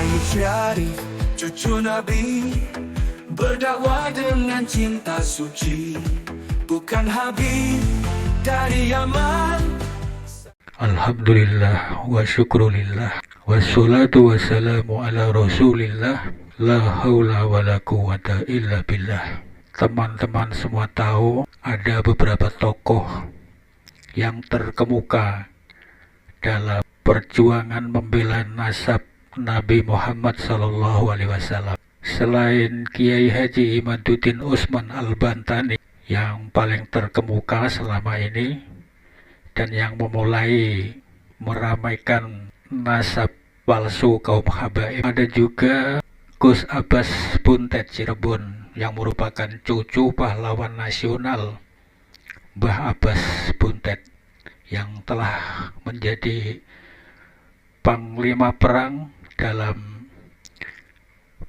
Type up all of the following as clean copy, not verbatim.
Said Syarif, cucu Nabi, berdakwah dengan cinta suci, bukan Habib dari Yaman. Alhamdulillah wa syukrulillah wassalatu wassalamu ala rasulillah la haula wa la quwata illa billah. Teman-teman semua tahu ada beberapa tokoh yang terkemuka dalam perjuangan membela nasab Nabi Muhammad SAW. Selain Kiai Haji Imaduddin Utsman Al-Bantani yang paling terkemuka selama ini dan yang memulai meramaikan nasab palsu kaum habaib, ada juga Gus Abbas Buntet Cirebon yang merupakan cucu pahlawan nasional Mbah Abbas Buntet yang telah menjadi panglima perang dalam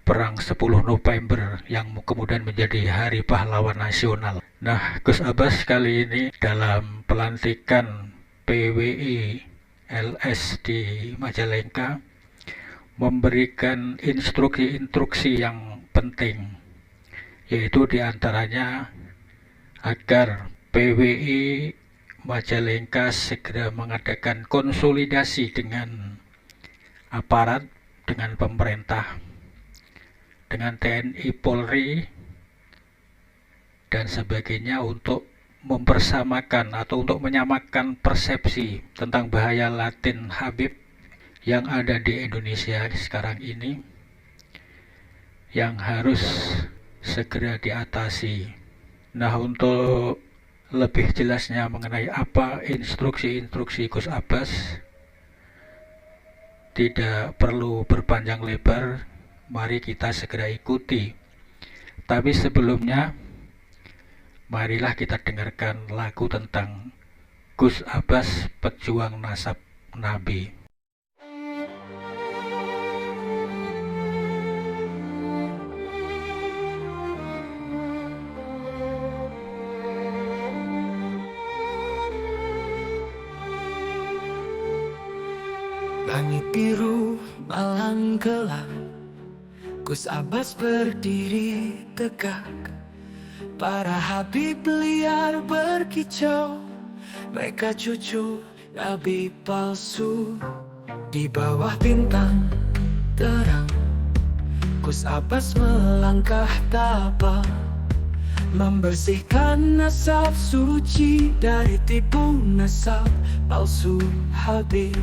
Perang 10 November yang kemudian menjadi Hari Pahlawan Nasional. Nah, Gus Abbas kali ini dalam pelantikan PWI LS di Majalengka memberikan instruksi-instruksi yang penting, yaitu diantaranya agar PWI Majalengka segera mengadakan konsolidasi dengan aparat, dengan pemerintah, dengan TNI, Polri, dan sebagainya untuk mempersamakan atau untuk menyamakan persepsi tentang bahaya Latin Habib yang ada di Indonesia sekarang ini, yang harus segera diatasi. Nah, untuk lebih jelasnya mengenai apa instruksi-instruksi Gus Abbas, tidak perlu berpanjang lebar, mari kita segera ikuti. Tapi sebelumnya, marilah kita dengarkan lagu tentang Gus Abbas, pejuang nasab Nabi. Langit biru, malam gelap, Gus Abbas berdiri tegak. Para habib liar berkicau, mereka cucu Nabi palsu. Di bawah bintang terang, Gus Abbas melangkah tabah, membersihkan nasab suci dari tipu nasab palsu Habib.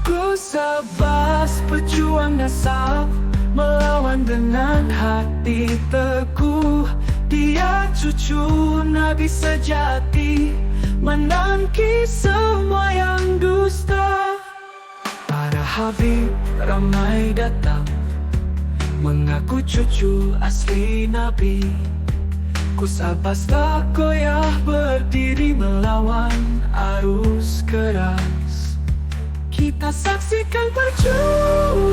Gus Abbas, pejuang nasab, melawan dengan hati teguh. Dia cucu Nabi sejati, menangkis semua yang dusta. Para habib ramai datang, mengaku cucu asli Nabi. Gus Abbas tak goyah berdiri melawan arus keras. Kita saksikan perjuangan,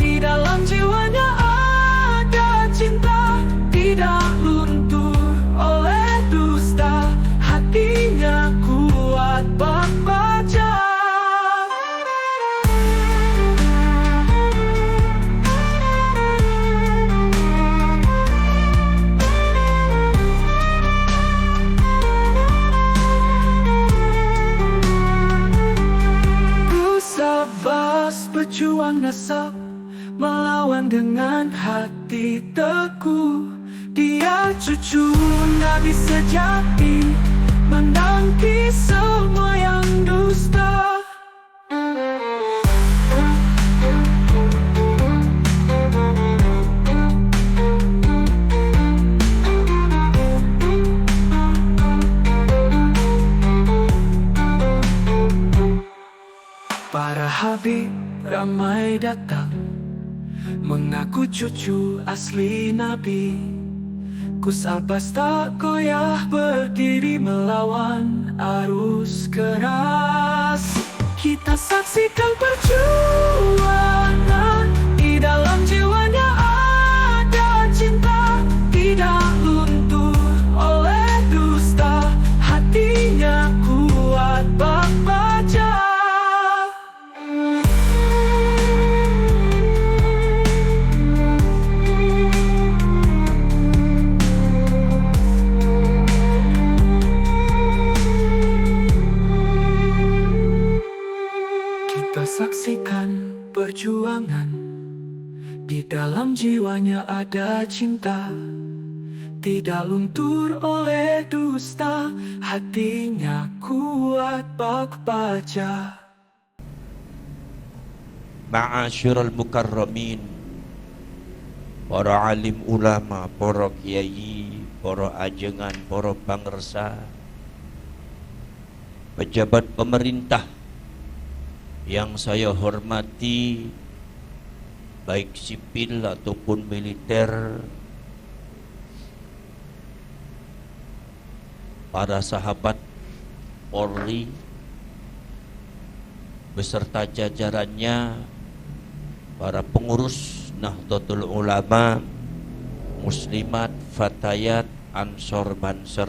di dalam jiwanya ada cinta, tidak luntur oleh dusta, hatinya kuat bak baja. Pejuang nasab, melawan dengan hati teguh. Dia cucu Nabi sejati, menangkis semua yang dusta. Para habib ramai datang, mengaku cucu asli Nabi. Gus Abbas tak goyah berdiri melawan arus keras. Kita saksikan perjuangan, di dalam jiwanya ada cinta, tidak luntur oleh dusta, hatinya kuat bak baja. menyaksikan perjuangan. Di dalam jiwanya ada cinta, tidak luntur oleh dusta, hatinya kuat bak baja. Ma'asyiral mukarramin, para alim ulama, para kiai, para ajengan, para pangersa, pejabat pemerintah yang saya hormati, baik sipil ataupun militer, para sahabat Polri beserta jajarannya, para pengurus Nahdlatul Ulama, muslimat, fatayat, ansor banser,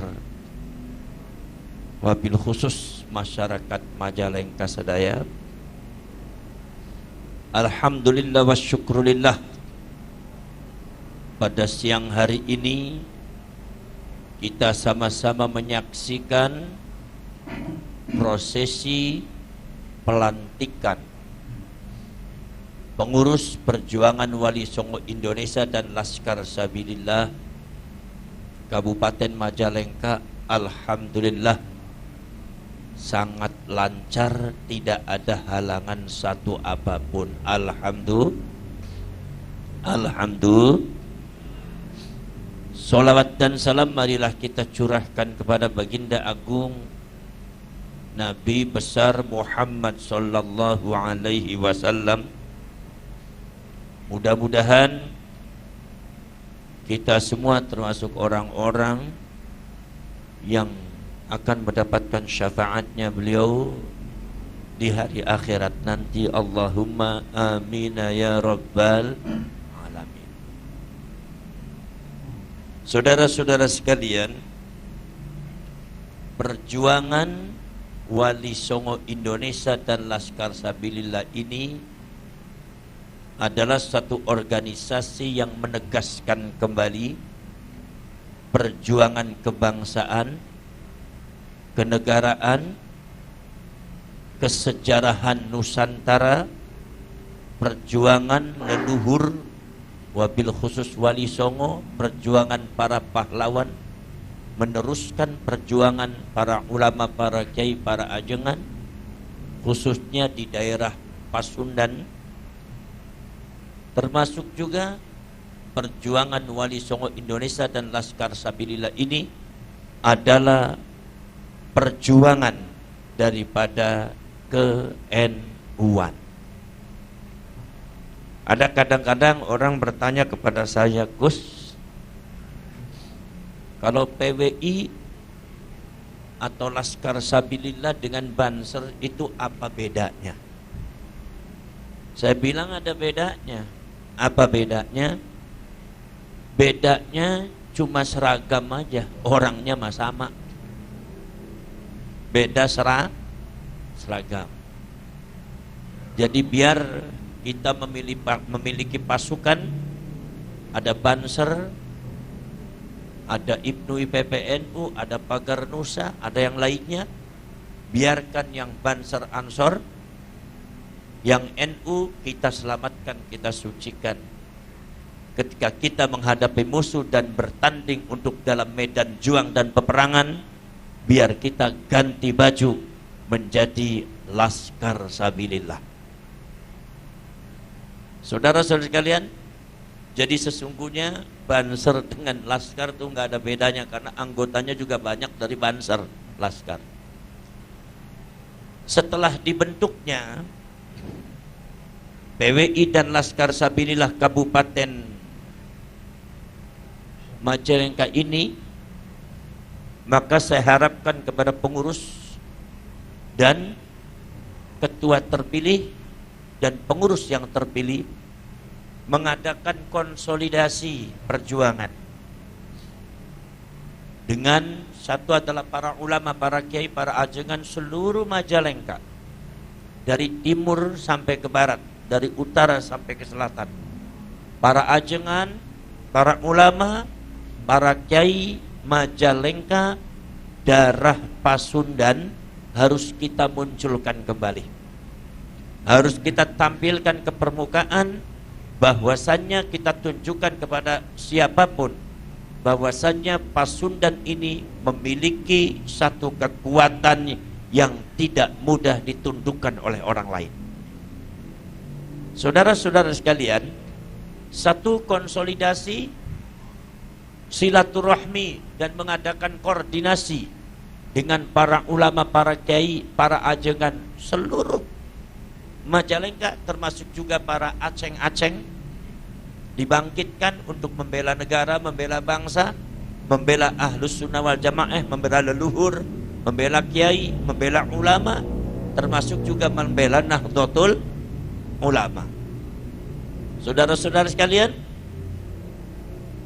wabil khusus masyarakat Majalengka sedaya. Alhamdulillah wa syukrulillah, pada siang hari ini kita sama-sama menyaksikan prosesi pelantikan pengurus perjuangan Wali Songo Indonesia dan Laskar Sabilillah Kabupaten Majalengka. Alhamdulillah sangat lancar, tidak ada halangan satu apapun. Alhamdulillah. Salawat dan salam marilah kita curahkan kepada baginda agung Nabi besar Muhammad sallallahu alaihi wasallam. Mudah-mudahan kita semua termasuk orang-orang yang akan mendapatkan syafaatnya beliau di hari akhirat nanti. Allahumma amin ya rabbal alamin. Saudara-saudara sekalian, perjuangan Wali Songo Indonesia dan Laskar Sabilillah ini adalah satu organisasi yang menegaskan kembali perjuangan kebangsaan, kenegaraan, kesejarahan Nusantara, perjuangan leluhur, wabil khusus Wali Songo, perjuangan para pahlawan, meneruskan perjuangan para ulama, para kiai, para ajengan, khususnya di daerah Pasundan, termasuk juga perjuangan Wali Songo Indonesia dan Laskar Sabilillah ini adalah perjuangan daripada ke-NU-an. Ada kadang-kadang orang bertanya kepada saya, Gus, kalau PWI atau Laskar Sabilillah dengan Banser itu apa bedanya? Saya bilang ada bedanya. Apa bedanya? Bedanya cuma seragam aja, orangnya mah sama. Beda seragam. Jadi biar kita memiliki pasukan, ada Banser, ada Ibnu IPPNU, ada Pagar Nusa, ada yang lainnya. Biarkan yang Banser Ansor, yang NU kita selamatkan, kita sucikan. Ketika kita menghadapi musuh dan bertanding untuk dalam medan juang dan peperangan, biar kita ganti baju menjadi Laskar Sabilillah. Saudara-saudara sekalian, jadi sesungguhnya Banser dengan Laskar itu nggak ada bedanya, karena anggotanya juga banyak dari Banser Laskar. Setelah dibentuknya PWI dan Laskar Sabilillah Kabupaten Majalengka ini, maka saya harapkan kepada pengurus dan ketua terpilih dan pengurus yang terpilih mengadakan konsolidasi perjuangan dengan satu adalah para ulama, para kiai, para ajengan seluruh Majalengka, dari timur sampai ke barat, dari utara sampai ke selatan. Para ajengan, para ulama, para kiai Majalengka, darah Pasundan harus kita munculkan kembali. Harus kita tampilkan ke permukaan, bahwasannya kita tunjukkan kepada siapapun bahwasannya Pasundan ini memiliki satu kekuatan yang tidak mudah ditundukkan oleh orang lain. Saudara-saudara sekalian, satu konsolidasi silaturahmi dan mengadakan koordinasi dengan para ulama, para kiai, para ajengan seluruh Majalengka, termasuk juga para aceng-aceng, dibangkitkan untuk membela negara, membela bangsa, membela ahlus sunnah wal jamaah, membela leluhur, membela kiai, membela ulama, termasuk juga membela Nahdlatul Ulama. Saudara-saudara sekalian,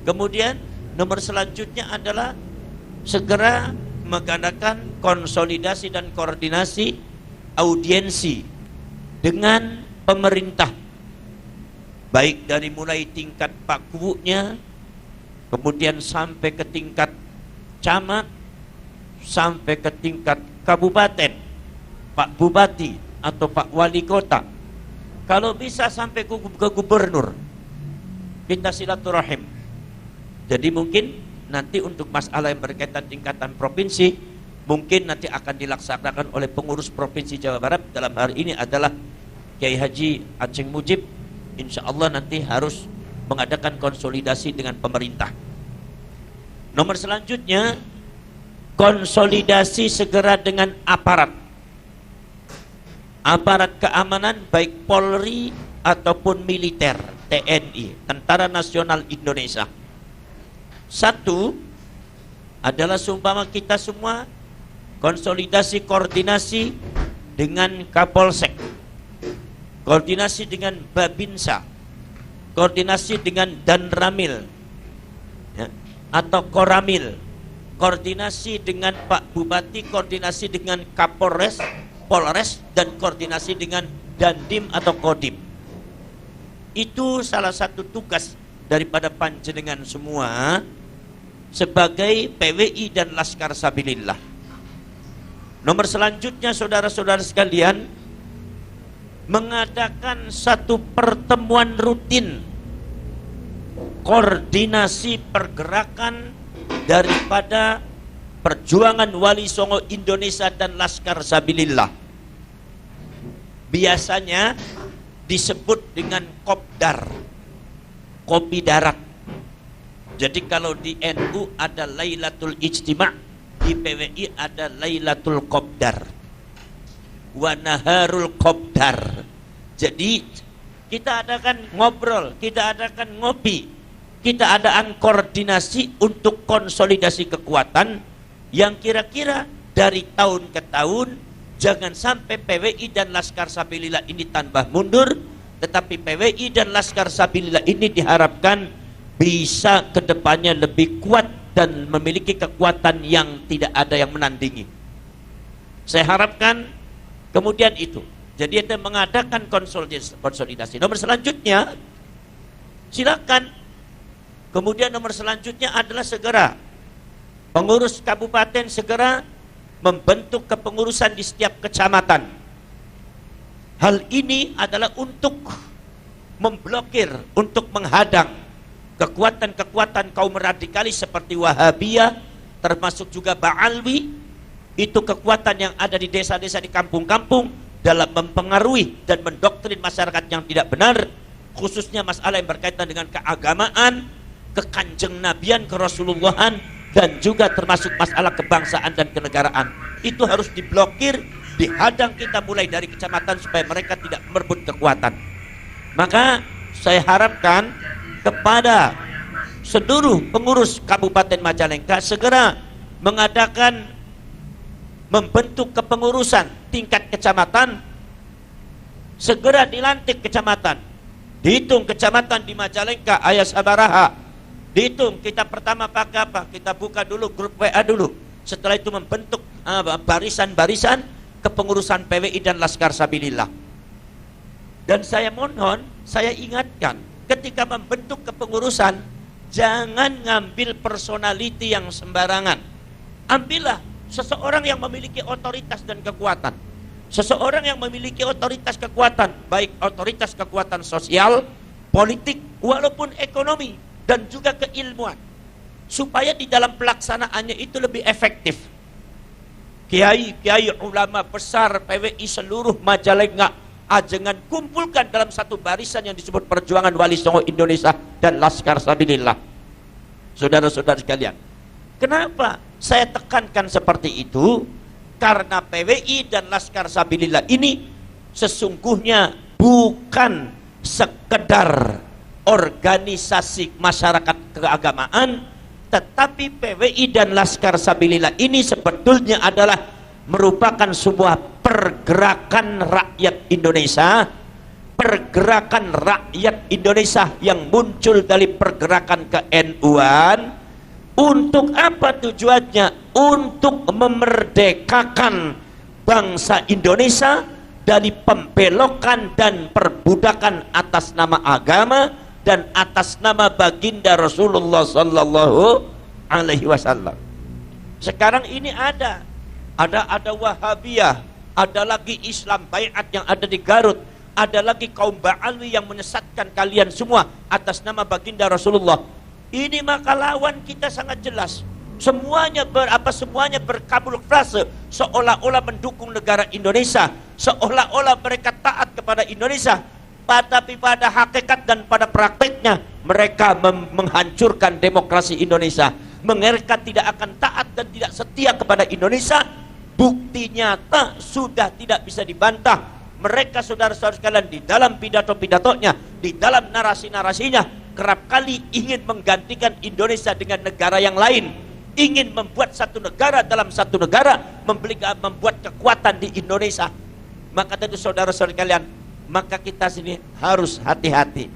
kemudian nomor selanjutnya adalah segera mengadakan konsolidasi dan koordinasi audiensi dengan pemerintah, baik dari mulai tingkat Pak Kubunya, kemudian sampai ke tingkat camat, sampai ke tingkat kabupaten, Pak Bupati atau Pak Wali Kota, kalau bisa sampai ke gubernur, kita silaturahim. Jadi mungkin nanti untuk masalah yang berkaitan tingkatan provinsi, mungkin nanti akan dilaksanakan oleh pengurus Provinsi Jawa Barat. Dalam hari ini adalah Kiai Haji Aceng Mujib. Insya Allah nanti harus mengadakan konsolidasi dengan pemerintah. Nomor selanjutnya, konsolidasi segera dengan aparat keamanan, baik Polri ataupun militer, TNI, Tentara Nasional Indonesia. Satu adalah seumpama kita semua konsolidasi koordinasi dengan Kapolsek, koordinasi dengan Babinsa, koordinasi dengan Danramil, ya, atau Koramil, koordinasi dengan Pak Bupati, koordinasi dengan Kapolres, Polres, dan koordinasi dengan Dandim atau Kodim. Itu salah satu tugas daripada panjenengan semua sebagai PWI dan Laskar Sabilillah. Nomor selanjutnya, saudara-saudara sekalian, mengadakan satu pertemuan rutin koordinasi pergerakan daripada Perjuangan Wali Songo Indonesia dan Laskar Sabilillah. Biasanya disebut dengan Kopdar, kopi darat. Jadi kalau di NU ada Lailatul Ijtima', di PWI ada Lailatul Kopdar, wa Naharul Kopdar. Jadi kita adakan ngobrol, kita adakan ngopi, kita adakan koordinasi untuk konsolidasi kekuatan yang kira-kira dari tahun ke tahun jangan sampai PWI dan Laskar Sabilillah ini tambah mundur, tetapi PWI dan Laskar Sabilillah ini diharapkan bisa kedepannya lebih kuat dan memiliki kekuatan yang tidak ada yang menandingi. Saya harapkan kemudian itu. Jadi itu mengadakan konsolidasi. Nomor selanjutnya, silakan. Kemudian nomor selanjutnya adalah segera pengurus kabupaten segera membentuk kepengurusan di setiap kecamatan. Hal ini adalah untuk memblokir, untuk menghadang kekuatan-kekuatan kaum radikalis seperti Wahabiyah, termasuk juga Ba'alwi. Itu kekuatan yang ada di desa-desa, di kampung-kampung, dalam mempengaruhi dan mendoktrin masyarakat yang tidak benar, khususnya masalah yang berkaitan dengan keagamaan, kekanjeng nabian, kerasulullahan, dan juga termasuk masalah kebangsaan dan kenegaraan. Itu harus diblokir, dihadang kita mulai dari kecamatan supaya mereka tidak merebut kekuatan. Maka saya harapkan kepada seluruh pengurus Kabupaten Majalengka segera mengadakan, membentuk kepengurusan tingkat kecamatan, segera dilantik kecamatan. Dihitung kecamatan di Majalengka, Ayah Sabaraha, dihitung kita pertama pakai apa? Kita buka dulu grup WA dulu. Setelah itu membentuk barisan-barisan kepengurusan PWI dan Laskar Sabilillah. Dan saya mohon, saya ingatkan, ketika membentuk kepengurusan, jangan ngambil personality yang sembarangan. Ambillah seseorang yang memiliki otoritas dan kekuatan. Seseorang yang memiliki otoritas kekuatan, baik otoritas kekuatan sosial, politik, walaupun ekonomi, dan juga keilmuan, supaya di dalam pelaksanaannya itu lebih efektif. Kiai-kiai ulama besar PWI seluruh Majalengka, ajengan kumpulkan dalam satu barisan yang disebut Perjuangan Wali Songo Indonesia dan Laskar Sabilillah. Saudara-saudara sekalian, kenapa saya tekankan seperti itu? Karena PWI dan Laskar Sabilillah ini sesungguhnya bukan sekedar organisasi masyarakat keagamaan, tetapi PWI dan Laskar Sabilillah ini sebetulnya adalah merupakan sebuah pergerakan rakyat Indonesia, pergerakan rakyat Indonesia yang muncul dari pergerakan ke-NU-an. Untuk apa tujuannya? Untuk memerdekakan bangsa Indonesia dari pembelokan dan perbudakan atas nama agama dan atas nama baginda Rasulullah sallallahu alaihi wasallam. Sekarang ini ada Wahabiyah, ada lagi Islam Baiat yang ada di Garut, ada lagi kaum Ba'alwi yang menyesatkan kalian semua atas nama baginda Rasulullah. Ini maka lawan kita sangat jelas. Semuanya berkamuflase seolah-olah mendukung negara Indonesia, seolah-olah mereka taat kepada Indonesia, tapi pada hakikat dan pada prakteknya mereka menghancurkan demokrasi Indonesia. Mereka tidak akan taat dan tidak setia kepada Indonesia. Bukti nyata sudah tidak bisa dibantah. Mereka, saudara-saudara sekalian, di dalam pidato-pidatonya, di dalam narasi-narasinya, kerap kali ingin menggantikan Indonesia dengan negara yang lain, ingin membuat satu negara dalam satu negara, membuat kekuatan di Indonesia. Maka tentu saudara-saudara sekalian, maka kita sini harus hati-hati.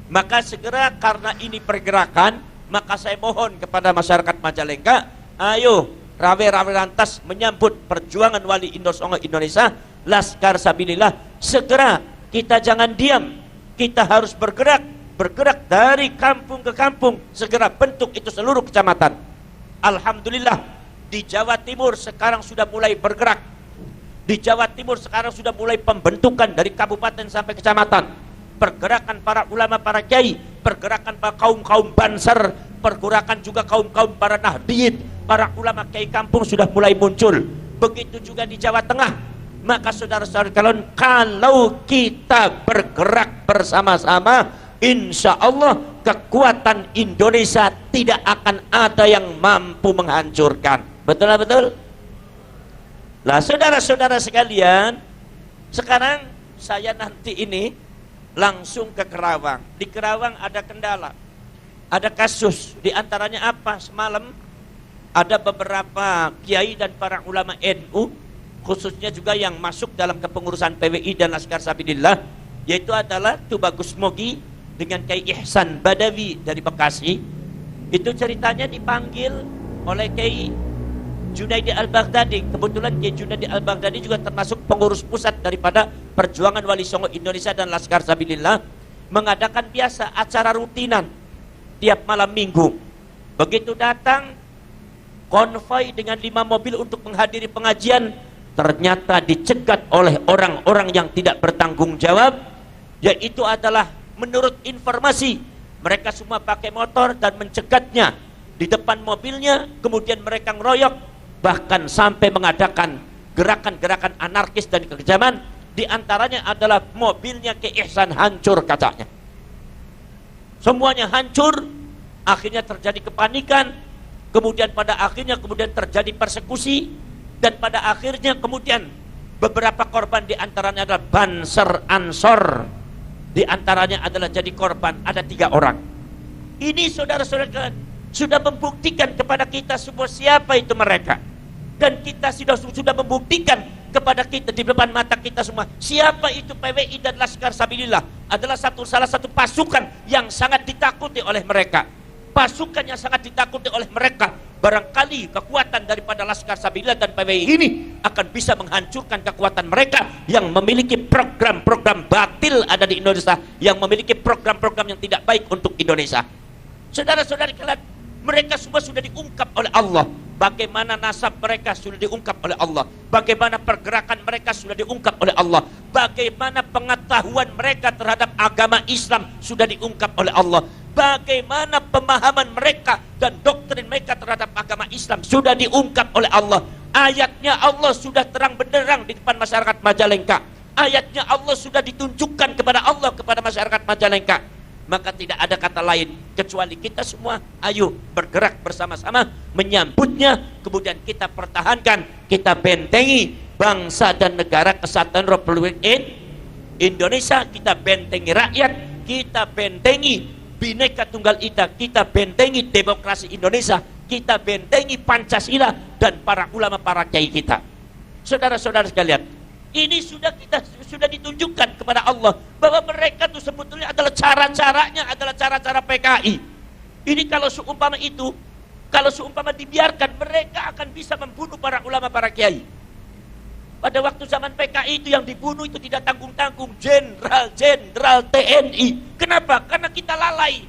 Maka segera, karena ini pergerakan, maka saya mohon kepada masyarakat Majalengka, ayo rawe-rawe lantas menyambut perjuangan Wali Songo Indonesia, Laskar Sabilillah. Segera, kita jangan diam, kita harus bergerak dari kampung ke kampung, segera bentuk itu seluruh kecamatan. Alhamdulillah, di Jawa Timur sekarang sudah mulai bergerak. Di Jawa Timur sekarang sudah mulai pembentukan dari kabupaten sampai kecamatan. Pergerakan para ulama, para kiai, pergerakan para kaum-kaum banser, pergerakan juga kaum-kaum para nahdien, para ulama kiai kampung sudah mulai muncul. Begitu juga di Jawa Tengah. Maka saudara-saudara kalau kita bergerak bersama-sama, insya Allah kekuatan Indonesia tidak akan ada yang mampu menghancurkan. Betul? Lah saudara-saudara sekalian, sekarang saya nanti ini langsung ke Kerawang. Di Kerawang ada kendala, ada kasus. Di antaranya apa? Semalam ada beberapa kiai dan para ulama NU, khususnya juga yang masuk dalam kepengurusan PWI dan Laskar Sabilillah, yaitu adalah Tubagus Mogi dengan Kiai Ihsan Badawi dari Bekasi. Itu ceritanya dipanggil oleh Kiai Junaidi Al-Baghdadi. Kebetulan Kiai Junaidi Al-Baghdadi juga termasuk pengurus pusat daripada Perjuangan Wali Songo Indonesia dan Laskar Sabilillah, mengadakan biasa acara rutinan tiap malam minggu. Begitu datang konvoi dengan 5 mobil untuk menghadiri pengajian, ternyata dicegat oleh orang-orang yang tidak bertanggung jawab, yaitu adalah menurut informasi mereka semua pakai motor dan mencegatnya di depan mobilnya, kemudian mereka ngeroyok, bahkan sampai mengadakan gerakan-gerakan anarkis dan kekejaman. Di antaranya adalah mobilnya Ki Ihsan hancur kacanya, semuanya hancur. Akhirnya terjadi kepanikan, kemudian pada akhirnya terjadi persekusi, dan pada akhirnya kemudian beberapa korban di antaranya adalah Banser Ansor, di antaranya adalah jadi korban, ada 3 orang. Ini saudara-saudara sudah membuktikan kepada kita semua siapa itu mereka, dan kita sudah membuktikan kepada kita di depan mata kita semua siapa itu PWI dan Laskar Sabilillah. Adalah salah satu pasukan yang sangat ditakuti oleh mereka, pasukan yang sangat ditakuti oleh mereka. Barangkali kekuatan daripada Laskar Sabilillah dan PWI ini akan bisa menghancurkan kekuatan mereka yang memiliki program-program batil ada di Indonesia, yang memiliki program-program yang tidak baik untuk Indonesia. Saudara-saudari kalian, Mereka semua sudah diungkap oleh Allah. Bagaimana nasab mereka sudah diungkap oleh Allah. Bagaimana pergerakan mereka sudah diungkap oleh Allah. Bagaimana pengetahuan mereka terhadap agama Islam sudah diungkap oleh Allah. Bagaimana pemahaman mereka dan doktrin mereka terhadap agama Islam sudah diungkap oleh Allah. Ayatnya Allah sudah terang benderang di depan masyarakat Majalengka. Ayatnya Allah sudah ditunjukkan kepada Allah kepada masyarakat Majalengka. Maka tidak ada kata lain kecuali kita semua ayo bergerak bersama-sama menyambutnya, kemudian kita pertahankan, kita bentengi bangsa dan negara kesatuan Republik Indonesia, kita bentengi rakyat, kita bentengi Bhinneka Tunggal Ika, kita bentengi demokrasi Indonesia, kita bentengi Pancasila dan para ulama, para kiai kita. Saudara-saudara sekalian, ini sudah ditunjukkan kepada Allah bahwa mereka itu sebetulnya adalah cara-caranya adalah cara-cara PKI. Ini kalau seumpama dibiarkan, mereka akan bisa membunuh para ulama, para kiai. Pada waktu zaman PKI itu yang dibunuh itu tidak tanggung-tanggung, jenderal TNI. Kenapa? Karena kita lalai.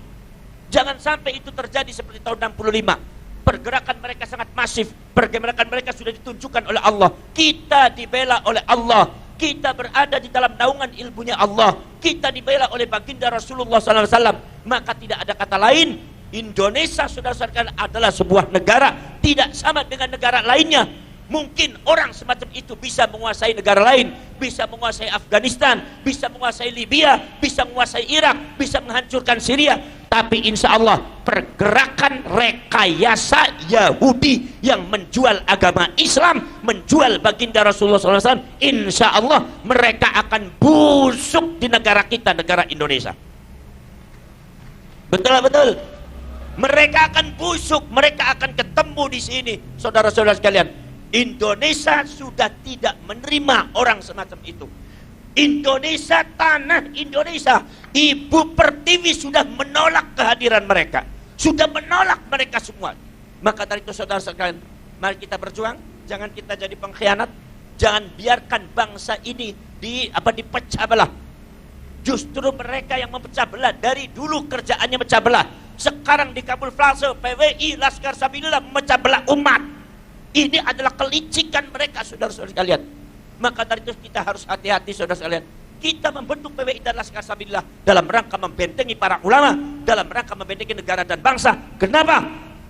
Jangan sampai itu terjadi seperti tahun 65. Pergerakan mereka sangat masif, pergerakan mereka sudah ditunjukkan oleh Allah. Kita dibela oleh Allah, kita berada di dalam naungan ilmunya Allah, kita dibela oleh baginda Rasulullah SAW. Maka tidak ada kata lain, Indonesia saudara-saudara adalah sebuah negara, tidak sama dengan negara lainnya. Mungkin orang semacam itu bisa menguasai negara lain, bisa menguasai Afghanistan, bisa menguasai Libya, bisa menguasai Irak, bisa menghancurkan Syria. Tapi insya Allah pergerakan rekayasa Yahudi yang menjual agama Islam, menjual baginda Rasulullah SAW, insya Allah mereka akan busuk di negara kita, negara Indonesia. Betul-betul. Mereka akan busuk, mereka akan ketemu di sini, saudara-saudara sekalian. Indonesia sudah tidak menerima orang semacam itu. Indonesia, tanah Indonesia, Ibu Pertiwi sudah menolak kehadiran mereka, sudah menolak mereka semua. Maka dari itu saudara sekalian, mari kita berjuang, jangan kita jadi pengkhianat, jangan biarkan bangsa ini dipecah belah. Justru mereka yang memecah belah, dari dulu kerjaannya mecah belah. Sekarang di kamuflase PWI, Laskar Sabilillah memecah belah umat. Ini adalah kelicikan mereka, saudara-saudara sekalian. Maka dari itu kita harus hati-hati, saudara sekalian. Kita membentuk PWI dan Laskar Sabilillah dalam rangka membentengi para ulama, dalam rangka membentengi negara dan bangsa. Kenapa?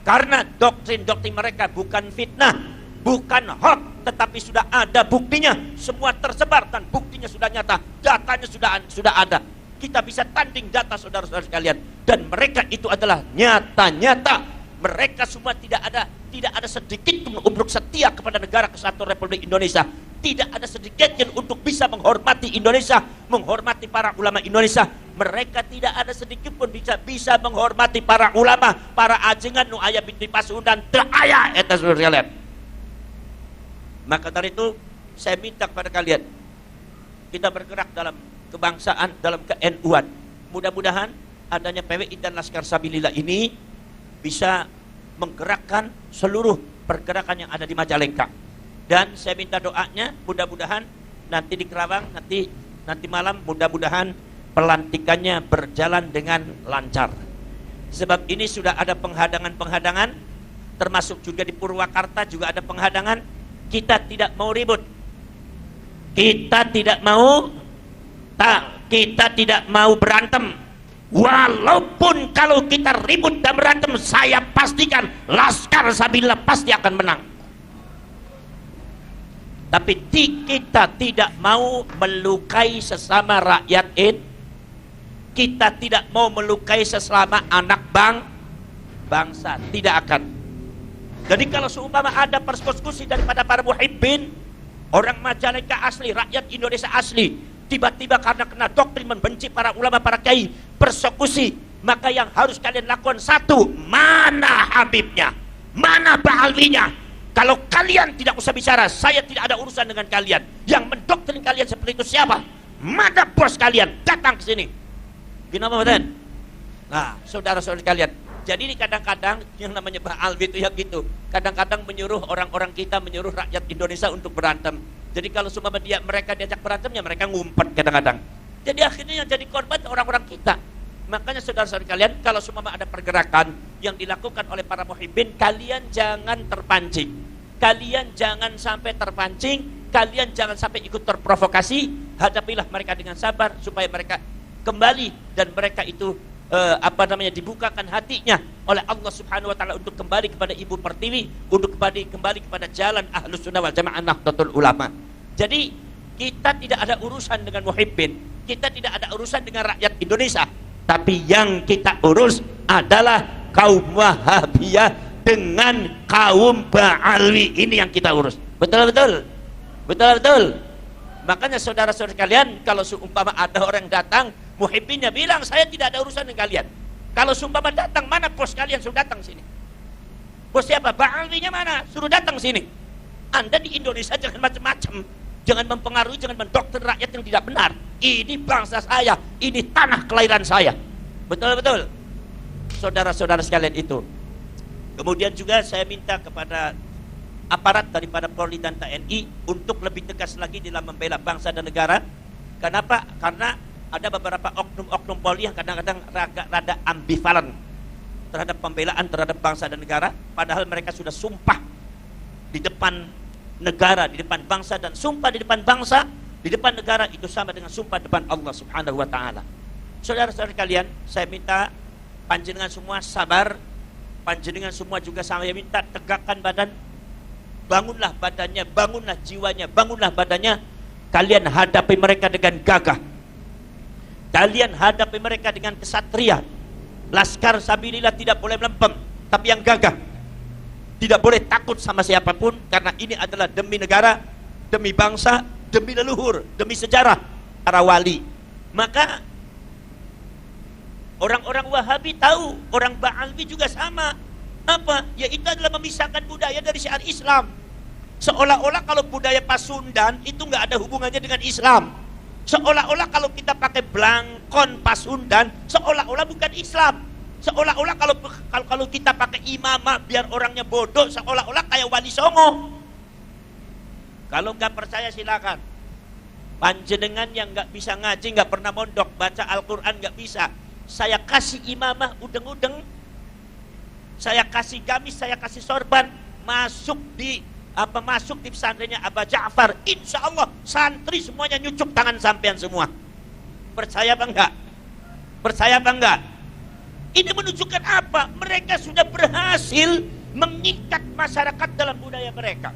Karena doktrin-doktrin mereka bukan fitnah, bukan hoax, tetapi sudah ada buktinya. Semua tersebar dan buktinya sudah nyata, datanya sudah ada. Kita bisa tanding data, saudara-saudara sekalian. Dan mereka itu adalah nyata-nyata. Mereka semua tidak ada sedikit pun umruk setia kepada negara kesatuan Republik Indonesia. Tidak ada sedikit yang untuk bisa menghormati Indonesia, menghormati para ulama Indonesia. Mereka tidak ada sedikit pun bisa menghormati para ulama, para ajengan nu aya binti Pasundan teu aya eta saudara sekalian. Maka dari itu saya minta kepada kalian, kita bergerak dalam kebangsaan, dalam ke-NU-an. Mudah-mudahan adanya PWI dan Laskar Sabilillah ini bisa menggerakkan seluruh pergerakan yang ada di Majalengka. Dan saya minta doanya, mudah-mudahan nanti di Kerawang, nanti malam mudah-mudahan pelantikannya berjalan dengan lancar. Sebab ini sudah ada penghadangan-penghadangan, termasuk juga di Purwakarta juga ada penghadangan. Kita tidak mau ribut, kita tidak mau berantem. Walaupun kalau kita ribut dan berantem, saya pastikan Laskar Sabilillah pasti akan menang. Tapi kita tidak mau melukai sesama rakyat ini. Kita tidak mau melukai sesama anak bangsa. Tidak akan. Jadi kalau seumpama ada persekusi daripada para muhibbin, orang Majalengka asli, rakyat Indonesia asli, tiba-tiba karena kena doktrin membenci para ulama, para kiai, persekusi, maka yang harus kalian lakukan satu, mana Habibnya, mana Ba'alwinya. Kalau kalian tidak usah bicara, saya tidak ada urusan dengan kalian. Yang mendoktrin kalian seperti itu siapa? Mana bos kalian? Datang ke sini. Gimana Badan? Nah, saudara-saudara kalian, jadi ini kadang-kadang yang namanya Ba'alwi itu ya gitu. Kadang-kadang menyuruh orang-orang kita, menyuruh rakyat Indonesia untuk berantem. Jadi kalau semua mereka diajak berantemnya, mereka ngumpet kadang-kadang. Jadi akhirnya yang jadi korban orang-orang kita. Makanya saudara-saudara kalian, kalau semua ada pergerakan yang dilakukan oleh para muhibbin, kalian jangan terpancing. Kalian jangan sampai terpancing, kalian jangan sampai ikut terprovokasi. Hadapilah mereka dengan sabar supaya mereka kembali dan mereka itu dibukakan hatinya oleh Allah Subhanahu wa taala untuk kembali kepada Ibu Pertiwi, untuk kembali kepada jalan Ahlus Sunnah wal Jamaah Nahdlatul Ulama. Jadi kita tidak ada urusan dengan muhibbin, kita tidak ada urusan dengan rakyat Indonesia, tapi yang kita urus adalah kaum Wahabiyah dengan kaum Ba'alwi. Ini yang kita urus. Betul. Makanya saudara-saudara kalian, kalau seumpama ada orang datang, muhibbinnya bilang, saya tidak ada urusan dengan kalian. Kalau seumpama datang, mana bos kalian, suruh datang sini. Bos siapa? Ba'alwinya mana? Suruh datang sini. Anda di Indonesia jangan macam-macam, jangan mempengaruhi, jangan mendoktrin rakyat yang tidak benar. Ini bangsa saya, ini tanah kelahiran saya. Betul. Saudara-saudara sekalian itu. Kemudian juga saya minta kepada aparat daripada Polri dan TNI untuk lebih tegas lagi dalam membela bangsa dan negara. Kenapa? Karena ada beberapa oknum-oknum Polri yang kadang-kadang rada ambivalen terhadap pembelaan terhadap bangsa dan negara, padahal mereka sudah sumpah di depan negara, di depan bangsa, dan sumpah di depan bangsa, di depan negara itu sama dengan sumpah depan Allah Subhanahu wa taala. Saudara-saudara kalian, saya minta panjenengan semua sabar, panjenengan semua juga saya minta tegakkan badan, bangunlah badannya, bangunlah jiwanya, bangunlah badannya. Kalian hadapi mereka dengan gagah, kalian hadapi mereka dengan kesatria. Laskar Sabilillah tidak boleh melempem, tapi yang gagah. Tidak boleh takut sama siapapun, karena ini adalah demi negara, demi bangsa, demi leluhur, demi sejarah para wali. Maka orang-orang Wahabi tahu, orang Ba'alwi juga sama. Apa? Yaitu adalah memisahkan budaya dari syiar Islam. Seolah-olah kalau budaya Pasundan itu nggak ada hubungannya dengan Islam. Seolah-olah kalau kita pakai blangkon Pasundan, seolah-olah bukan Islam. Seolah-olah kalau kita pakai imamah biar orangnya bodoh, seolah-olah kayak Wali Songo. Kalau nggak percaya silakan. Panjenengan yang nggak bisa ngaji, nggak pernah mondok, baca Al-Quran nggak bisa, saya kasih imamah udeng-udeng, saya kasih gamis, saya kasih sorban, masuk di pesantrennya Aba Ja'far, insya Allah santri semuanya nyucuk tangan sampean semua. Percaya apa enggak? Percaya apa enggak? Ini menunjukkan apa? Mereka sudah berhasil mengikat masyarakat dalam budaya mereka.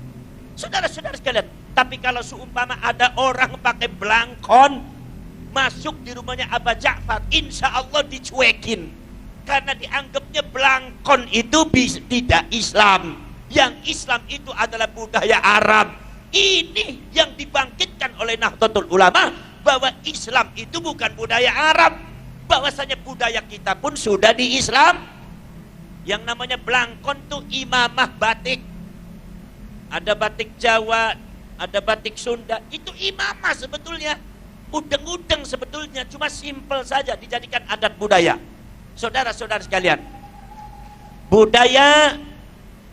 Saudara-saudara sekalian, tapi kalau seumpama ada orang pakai blangkon masuk di rumahnya Aba Ja'far, insya Allah dicuekin, karena dianggapnya blangkon itu tidak Islam. Yang Islam itu adalah budaya Arab. Ini yang dibangkitkan oleh Nahdlatul Ulama, bahwa Islam itu bukan budaya Arab, bahwasanya budaya kita pun sudah di Islam. Yang namanya blangkon tuh imamah batik. Ada batik Jawa, ada batik Sunda, itu imamah sebetulnya. Udeng-udeng sebetulnya, cuma simpel saja dijadikan adat budaya. Saudara-saudara sekalian, budaya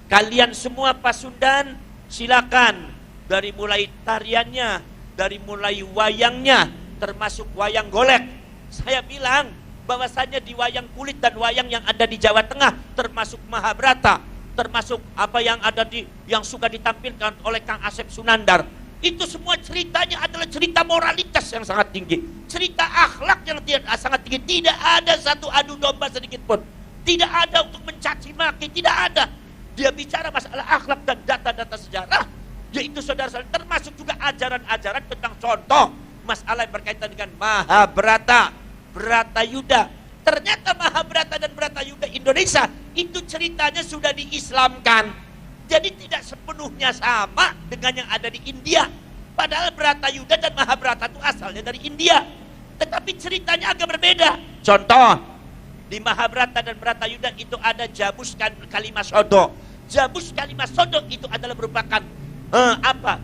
kalian semua Pasundan, silakan. Dari mulai tariannya, dari mulai wayangnya, termasuk wayang golek. Saya bilang bahwasanya di wayang kulit dan wayang yang ada di Jawa Tengah, termasuk Mahabharata, termasuk apa yang ada yang suka ditampilkan oleh Kang Asep Sunandar, itu semua ceritanya adalah cerita moralitas yang sangat tinggi, cerita akhlak yang sangat tinggi. Tidak ada satu adu domba sedikit pun, tidak ada untuk mencaci maki, tidak ada. Dia bicara masalah akhlak dan data-data sejarah, yaitu saudara-saudara, termasuk juga ajaran-ajaran tentang contoh masalah yang berkaitan dengan Mahabharata, Bratayuda. Ternyata Mahabharata dan Bratayuda Indonesia itu ceritanya sudah diislamkan. Jadi tidak sepenuhnya sama dengan yang ada di India. Padahal Bratayuda dan Mahabharata itu asalnya dari India, tetapi ceritanya agak berbeda. Contoh, di Mahabharata dan Bratayuda itu ada Jabus Kalimasodo. Jabus Kalimasodo itu adalah merupakan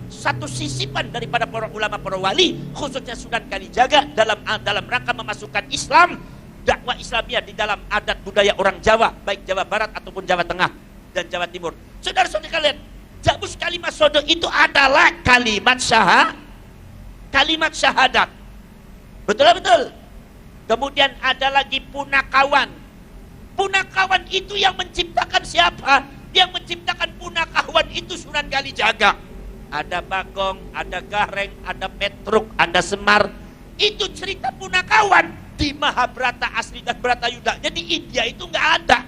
satu sisipan daripada para ulama, para wali, khususnya Sunan Kalijaga dalam rangka memasukkan Islam, dakwah Islamiyah di dalam adat budaya orang Jawa, baik Jawa Barat ataupun Jawa Tengah dan Jawa Timur. Saudara-saudara kalian, Jabus Kalimasodo itu adalah kalimat syahadat. Betul. Kemudian ada lagi punakawan. Punakawan itu yang menciptakan siapa? Yang menciptakan punakawan itu Sunan Kalijaga. Ada Bagong, ada Gareng, ada Petruk, ada Semar. Itu cerita punakawan di Mahabharata asli dan Bratayuda. Jadi India itu nggak ada.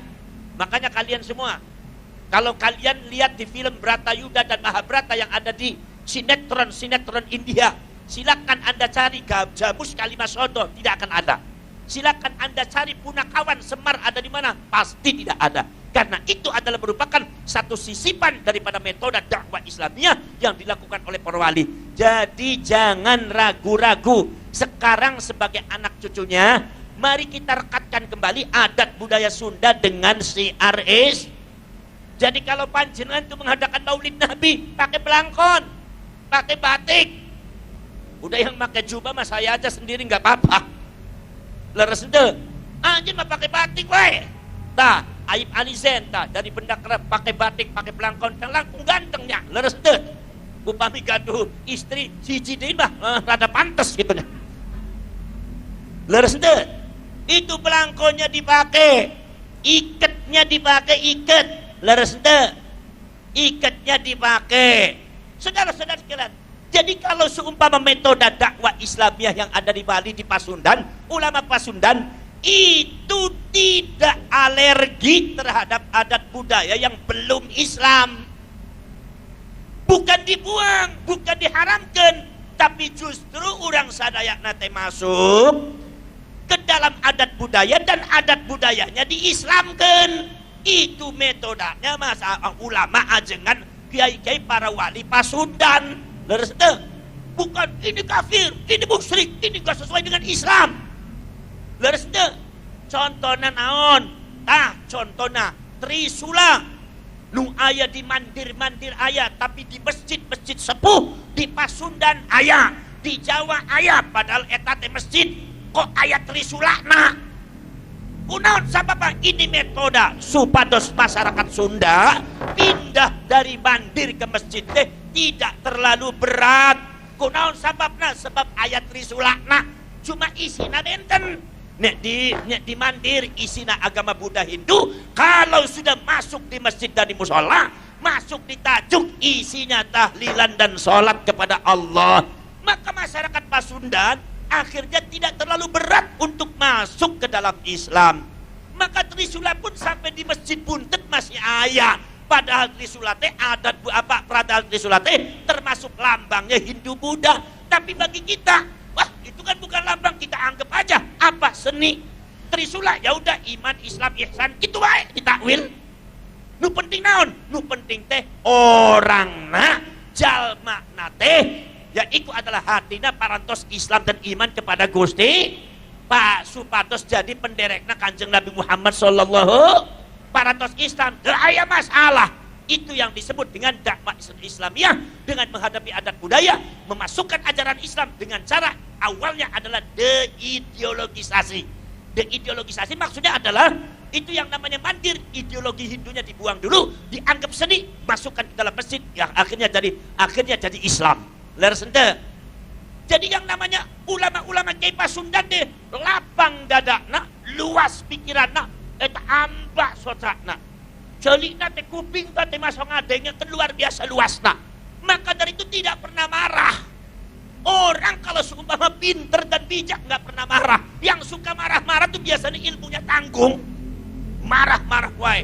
Makanya kalian semua, kalau kalian lihat di film Bratayuda dan Mahabharata yang ada di sinetron India, silakan Anda cari Jamus Kalimasodo, tidak akan ada. Silakan Anda cari punakawan Semar ada di mana? Pasti tidak ada. Karena itu adalah merupakan satu sisipan daripada metode dakwah Islamiyah yang dilakukan oleh para wali. Jadi jangan ragu-ragu. Sekarang sebagai anak cucunya, mari kita rekatkan kembali adat budaya Sunda dengan syiar Islam. Jadi kalau panjenengan itu mengadakan maulid Nabi, pakai belangkon, pakai batik. Udah yang pakai jubah mah saya aja sendiri nggak apa-apa. Leres ente, anjir mah pakai batik wae. Tah, Aib Alizen tah dari benda kerap pakai batik, pakai belangkon, yang langkung gantengnya. Leres ente. Upami gaduh istri siji deui mah rada pantes gitu nya. Leres ente. Itu belangkonnya dipakai, ikatnya dipakai ikat. Leres ente. Ikatnya dipakai. Saudara-saudara sekalian, jadi kalau seumpama metode dakwah Islamiyah yang ada di Bali, di Pasundan, ulama Pasundan itu tidak alergi terhadap adat budaya yang belum Islam. Bukan dibuang, bukan diharamkan, tapi justru orang Sadayak nate masuk ke dalam adat budaya dan adat budayanya diislamkan. Itu metodenya masa ulama ajengan kiai-kiai para wali Pasundan. Leres ente, bukan ini kafir, ini musyrik, ini gak sesuai dengan Islam. Leres ente, contohnya naon? Contohnya Trisula nu aya di mandir-mandir aya, tapi di masjid-masjid sepuh di Pasundan aya, di Jawa aya, padahal eta teh masjid kok aya Trisulana. Kunaon sababna? Ini metode supados masyarakat Sunda pindah dari mandir ke masjid teh tidak terlalu berat. Kunaon sababna? Sebab ayat Trisulana cuma isina benten. Nek di mandir isina agama Buddha Hindu, kalau sudah masuk di masjid dan di musola, masuk di tajuk isinya tahlilan dan sholat kepada Allah, maka masyarakat Pasundan akhirnya tidak terlalu berat untuk masuk ke dalam Islam. Maka Trisula pun sampai di masjid Buntet masih ayah. Padahal Trisula teh adat padahal Trisula teh termasuk lambangnya Hindu Buddha. Tapi bagi kita, wah itu kan bukan lambang, kita anggap aja apa seni. Trisula ya udah iman, Islam, ihsan, gitu wae ditakwil. Nu penting naon? Nu penting teh orangna jalmana teh ya iku adalah hatina parantos Islam dan iman kepada Gusti Pak supados jadi penderekna Kanjeng Nabi Muhammad sallallahu parantos Islam. Aya masalah. Itu yang disebut dengan dakwah Islamiyah, dengan menghadapi adat budaya, memasukkan ajaran Islam dengan cara awalnya adalah deideologisasi. Deideologisasi maksudnya adalah itu yang namanya mandir, ideologi Hindunya dibuang dulu, dianggap seni, masukkan ke dalam masjid, yang akhirnya jadi Islam. Leres ente. Jadi yang namanya ulama-ulama Kiai Pasundan deh lapang dadakna, luas pikiranna, eta ambak sotrakna. Celikna teh kuping teh masuk ngadengnya luar biasa luasna. Maka dari itu tidak pernah marah. Orang kalau seumpama pinter dan bijak nggak pernah marah. Yang suka marah-marah tuh biasanya ilmunya tanggung. Marah-marah wae.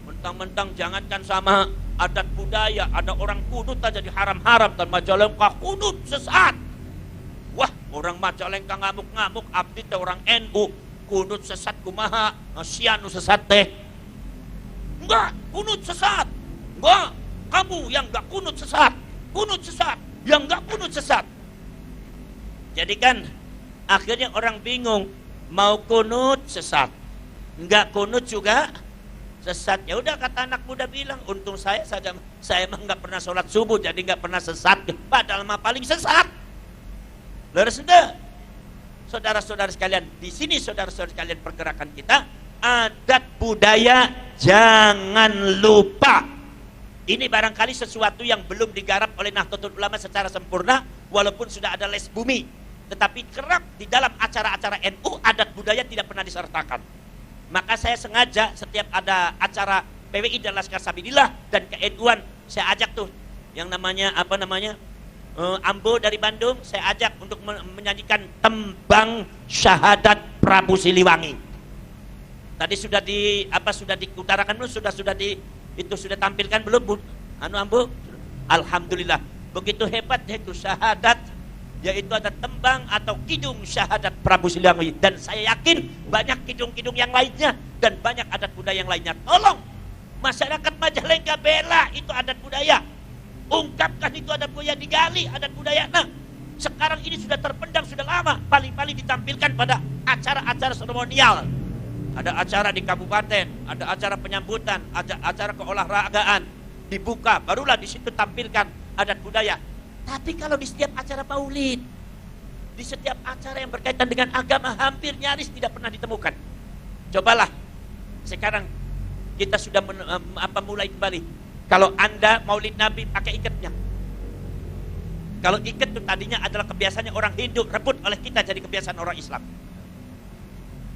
Mentang-mentang jangankan sama adat budaya, ada orang kunut aja di haram-haram dan Majalengka kunut sesat. Wah, orang Majalengka ngamuk-ngamuk, abdi teh orang NU kunut sesat kumaha, sianu sesat teh. Enggak, kunut sesat. Enggak, kamu yang enggak kunut sesat. Kunut sesat, yang enggak kunut sesat. Jadi kan akhirnya orang bingung, mau kunut sesat, enggak kunut juga sesat. Ya udah kata anak muda bilang, untung saya mah nggak pernah sholat subuh jadi nggak pernah sesat. Padahal mah paling sesat. Leres ente. Saudara-saudara sekalian, di sini saudara-saudara sekalian pergerakan kita adat budaya jangan lupa. Ini barangkali sesuatu yang belum digarap oleh Nahdlatul Ulama secara sempurna, walaupun sudah ada les bumi. tetapi kerap di dalam acara-acara NU adat budaya tidak pernah disertakan. Maka saya sengaja setiap ada acara PWI dan Laskar Sabilillah dan ke-NU-an, saya ajak tuh yang namanya Ambo dari Bandung, saya ajak untuk menyanyikan tembang syahadat Prabu Siliwangi. Tadi sudah diutarakan belum? Sudah tampilkan belum, Bu? Ambo? Alhamdulillah. Begitu hebat yaitu syahadat, yaitu ada tembang atau kidung syahadat Prabu Siliwangi, dan saya yakin banyak kidung-kidung yang lainnya dan banyak adat budaya yang lainnya. Tolong masyarakat Majalengka bela itu adat budaya. Ungkapkan itu adat budaya, digali adat budaya. Nah, sekarang ini sudah terpendam sudah lama. Paling-paling ditampilkan pada acara-acara seremonial. Ada acara di kabupaten, ada acara penyambutan, ada acara keolahragaan, dibuka, barulah di situ tampilkan adat budaya. Tapi kalau di setiap acara maulid, di setiap acara yang berkaitan dengan agama, hampir nyaris tidak pernah ditemukan. Cobalah sekarang kita sudah mulai kembali. Kalau Anda maulid Nabi pakai ikatnya. Kalau ikat itu tadinya adalah kebiasaannya orang Hindu, rebut oleh kita jadi kebiasaan orang Islam.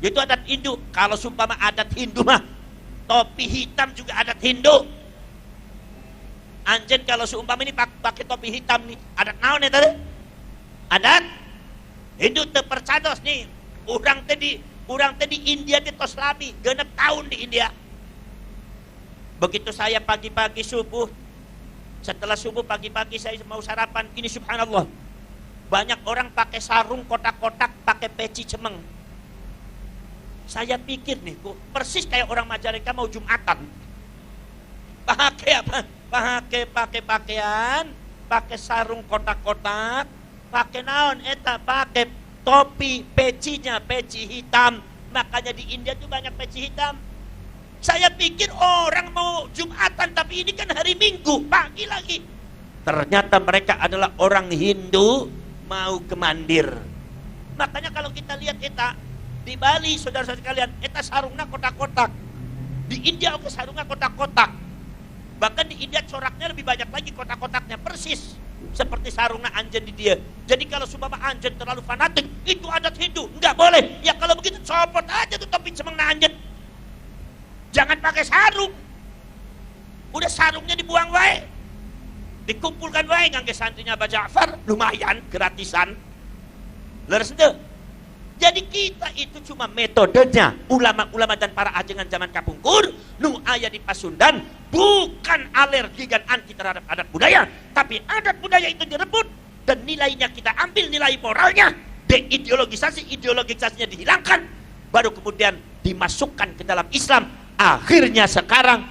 Itu adat Hindu. Kalau sumpama adat Hindu mah, topi hitam juga adat Hindu. Anjen kalau seumpama ini pakai topi hitam nih, adat naon ya tadi? Adat Hindu terpercados nih. Urang tadi India di tos lami, 6 tahun di India. Begitu saya pagi-pagi subuh, setelah subuh pagi-pagi saya mau sarapan, ini subhanallah, banyak orang pakai sarung kotak-kotak, pakai peci cemeng. Saya pikir nih, persis kayak orang Majalengka mau Jumatan. Pakai apa? Pakai pakaian, pakai sarung kotak-kotak, pakai naon eta, pakai topi, pecinya peci hitam. Makanya di India tuh banyak peci hitam. Saya pikir orang mau Jumatan, tapi ini kan hari Minggu, pagi lagi. Ternyata mereka adalah orang Hindu mau ke mandir. Makanya kalau kita lihat eta di Bali, saudara-saudara sekalian, eta sarungnya kotak-kotak. Di India oke sarungnya kotak-kotak. Bahkan di India coraknya lebih banyak lagi kotak-kotaknya, persis seperti sarungnya anjen di dia. Jadi kalau sumpama anjen terlalu fanatik, itu adat Hindu, enggak boleh. Ya kalau begitu copot aja tuh topi cemengna anjen. Jangan pakai sarung. Udah sarungnya dibuang wae. Dikumpulkan wae ngangge santrinya Aba Ja'far, lumayan gratisan. Leres teu? Jadi kita itu cuma metodenya ulama-ulama dan para ajengan zaman kapungkur nu aya di Pasundan bukan alergi dan anti terhadap adat budaya, tapi adat budaya itu direbut dan nilainya kita ambil, nilai moralnya deideologisasinya dihilangkan, baru kemudian dimasukkan ke dalam Islam. Akhirnya sekarang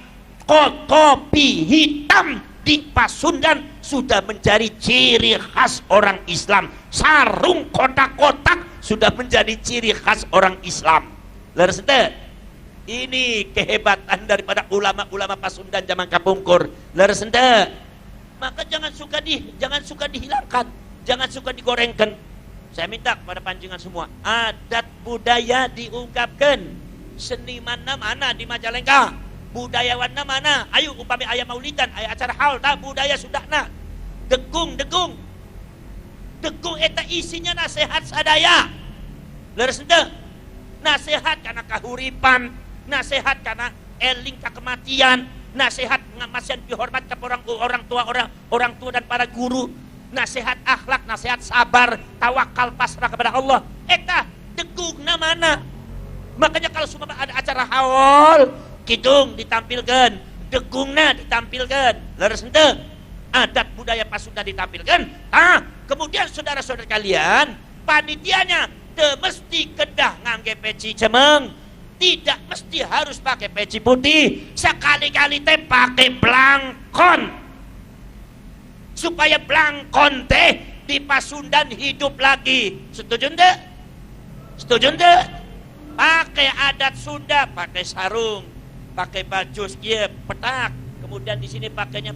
kopi hitam di Pasundan sudah menjadi ciri khas orang Islam. Sarung kotak-kotak sudah menjadi ciri khas orang Islam. Leres teu? Ini kehebatan daripada ulama-ulama Pasundan zaman kapungkur. Leres teu? Maka jangan suka dihilangkan, jangan suka digorengkan. Saya minta kepada panjenengan semua, adat budaya diungkapkan. Senimanna mana di Majalengka? Budayawanna mana? Ayo upami aya maulidan, aya acara haul, tak budaya sudahna. Degung eta isinya nasihat sadaya. Leres teu? Nasihat karena kahuripan, nasihat karena eling ka kematian, nasihat ngamasian dihormat ke orang tua dan para guru, nasihat akhlak, nasihat sabar, tawakal, pasrah kepada Allah. Eta degungna mana? Makanya kalau semua ada acara haul, kidung ditampilkan, degungna ditampilkan, leres henteu? Adat budaya Pasundan ditampilkan. Kemudian saudara-saudara kalian, panitianya teu mesti kedah ngangge peci cemeng, tidak mesti harus pakai peci putih, sekali-kali teh pakai blangkon, supaya blangkon teh di Pasundan hidup lagi. Setuju henteu? Setuju henteu? Pakai adat Sunda, pakai sarung, pakai baju skiep, petak, kemudian di sini pakainya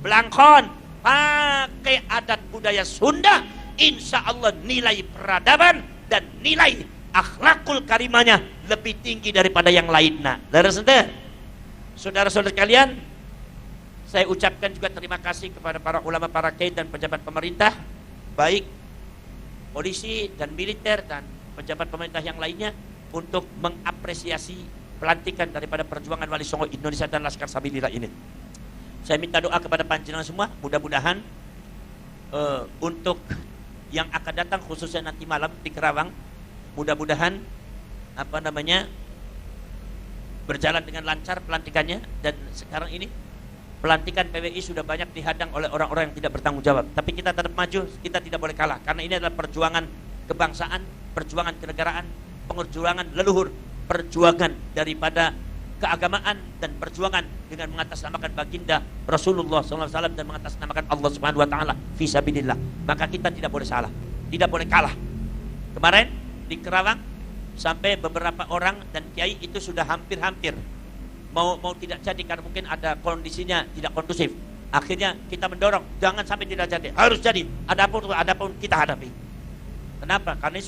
blangkon, pakai adat budaya Sunda, insya Allah nilai peradaban dan nilai akhlakul karimanya lebih tinggi daripada yang lainnya. Leres henteu? Saudara-saudara sekalian, saya ucapkan juga terima kasih kepada para ulama, para kiai dan pejabat pemerintah, baik polisi dan militer dan pejabat pemerintah yang lainnya untuk mengapresiasi pelantikan daripada perjuangan Wali Songo Indonesia dan Laskar Sabilillah ini. Saya minta doa kepada panjenengan semua, mudah-mudahan untuk yang akan datang khususnya nanti malam di Kerawang, mudah-mudahan berjalan dengan lancar pelantikannya. Dan sekarang ini pelantikan PWI sudah banyak dihadang oleh orang-orang yang tidak bertanggung jawab, tapi kita tetap maju, kita tidak boleh kalah, karena ini adalah perjuangan kebangsaan, perjuangan kenegaraan, perjuangan leluhur, perjuangan daripada keagamaan, dan perjuangan dengan mengatasnamakan baginda Rasulullah SAW dan mengatasnamakan Allah Subhanahu Wa Taala fisabilillah. Maka kita tidak boleh salah, tidak boleh kalah. Kemarin di Kerawang sampai beberapa orang dan kiai itu sudah hampir-hampir mau tidak jadi karena mungkin ada kondisinya tidak kondusif. Akhirnya kita mendorong jangan sampai tidak jadi, harus jadi. Adapun kita hadapi. Kenapa? Karena ini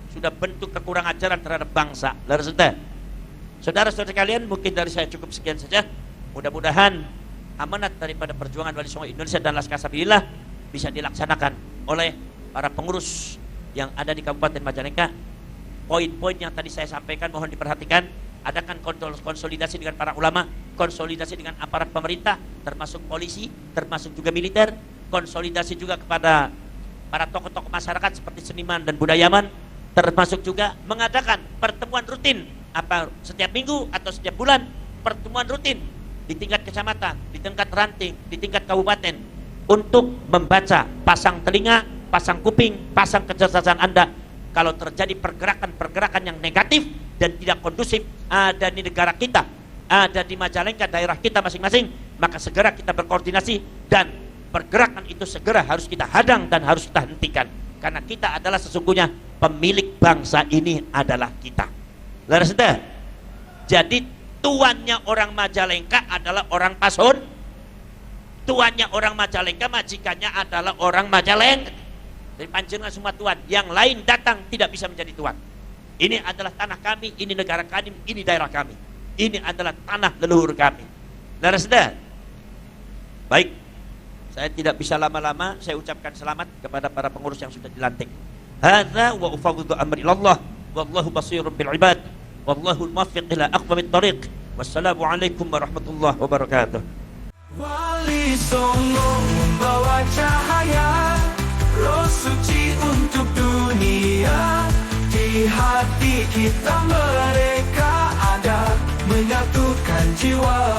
sudah bentuk kekurang ajaran terhadap bangsa. Saudara-saudara kalian, mungkin dari saya cukup sekian saja. Mudah-mudahan amanat daripada perjuangan Wali Songo Indonesia dan Laskar Sabilillah bisa dilaksanakan oleh para pengurus yang ada di Kabupaten Majalengka. Poin-poin yang tadi saya sampaikan mohon diperhatikan. Adakan konsolidasi dengan para ulama, konsolidasi dengan aparat pemerintah, termasuk polisi, termasuk juga militer, konsolidasi juga kepada para tokoh-tokoh masyarakat seperti seniman dan budayawan, termasuk juga mengadakan pertemuan rutin setiap minggu atau setiap bulan, pertemuan rutin di tingkat kecamatan, di tingkat ranting, di tingkat kabupaten, untuk membaca, pasang telinga, pasang kuping, pasang kecerdasan Anda. Kalau terjadi pergerakan-pergerakan yang negatif dan tidak kondusif ada di negara kita, ada di Majalengka, daerah kita masing-masing, maka segera kita berkoordinasi dan pergerakan itu segera harus kita hadang dan harus kita hentikan, karena kita adalah sesungguhnya pemilik bangsa ini adalah kita. Laras dah. Jadi tuannya orang Majalengka adalah orang Pasun, tuannya orang Majalengka, majikannya adalah orang Majalengka. Dari panjenengan semua tuan, yang lain datang tidak bisa menjadi tuan. Ini adalah tanah kami, ini negara kami, ini daerah kami, ini adalah tanah leluhur kami. Laras. Baik, saya tidak bisa lama-lama. Saya ucapkan selamat kepada para pengurus yang sudah dilantik. Hadza wa ufawwidu amri ilallah wallahu basirun bil ibad wallahu al-muwaffiq ila aqwamit thariq. Wassalamualaikum warahmatullahi wabarakatuh. Wali Songo membawa cahaya, roh suci untuk dunia. Di hati kita mereka ada, menyatukan jiwa.